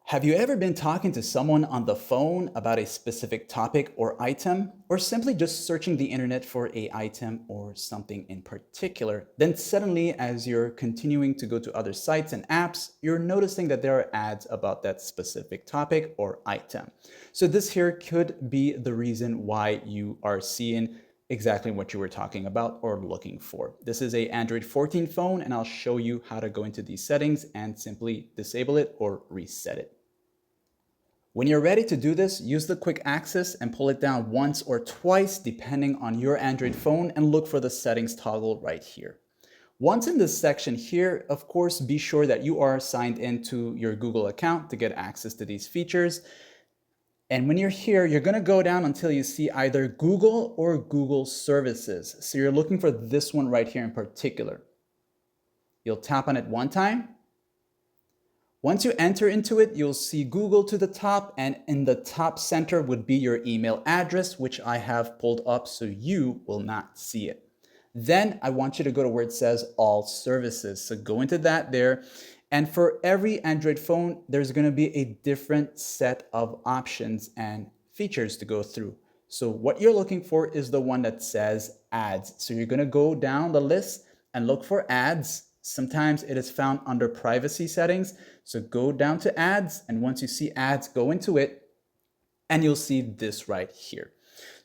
Have you ever been talking to someone on the phone about a specific topic or item, or simply just searching the internet for a item or something in particular? Then suddenly, as you're continuing to go to other sites and apps, you're noticing that there are ads about that specific topic or item. So this here could be the reason why you are seeing exactly what you were talking about or looking for. This is a Android 14 phone, and I'll show you how to go into these settings and simply disable it or reset it. When you're ready to do this, use the quick access and pull it down once or twice depending on your Android phone and look for the settings toggle right here. Once in this section here, of course, be sure that you are signed into your Google account to get access to these features. And when you're here, you're going to go down until you see either Google or Google Services. So you're looking for this one right here in particular. You'll tap on it one time. Once you enter into it, you'll see Google to the top, and in the top center would be your email address, which I have pulled up so you will not see it. Then I want you to go to where it says All Services. So go into that there. And for every Android phone, there's going to be a different set of options and features to go through. So what you're looking for is the one that says Ads. So you're going to go down the list and look for Ads. Sometimes it is found under privacy settings. So go down to ads, and once you see ads, go into it, and you'll see this right here.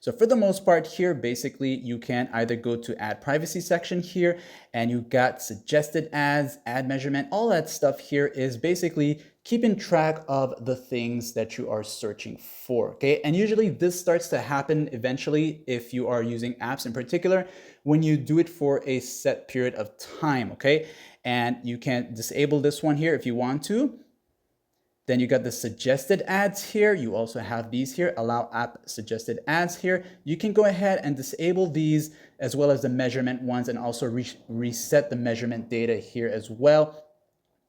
So for the most part here, basically you can either go to ad privacy section here, and you got suggested ads, ad measurement, all that stuff here is basically keeping track of the things that you are searching for, okay? And usually this starts to happen eventually if you are using apps in particular, when you do it for a set period of time, okay? And you can disable this one here if you want to. Then you got the suggested ads here. You also have these here, allow app suggested ads here. You can go ahead and disable these as well as the measurement ones, and also reset the measurement data here as well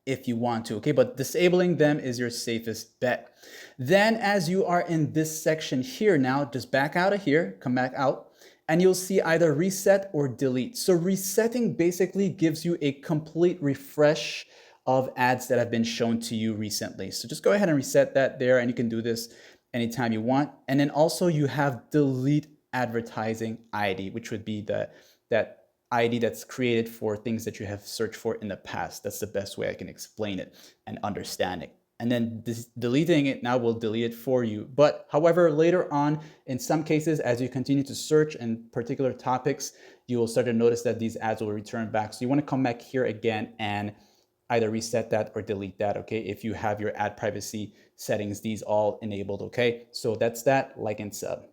if you want to, okay? But disabling them is your safest bet. Then as you are in this section here now, just back out of here, come back out, and you'll see either reset or delete. So resetting basically gives you a complete refresh of ads that have been shown to you recently. So just go ahead and reset that there, and you can do this anytime you want. And then also you have delete advertising ID, which would be that ID that's created for things that you have searched for in the past. That's the best way I can explain it and understand it. And then deleting it now will delete it for you. But however, later on, in some cases, as you continue to search in particular topics, you will start to notice that these ads will return back. So you want to come back here again and either reset that or delete that, okay? If you have your ad privacy settings, these all enabled, okay? So that's that, like and sub.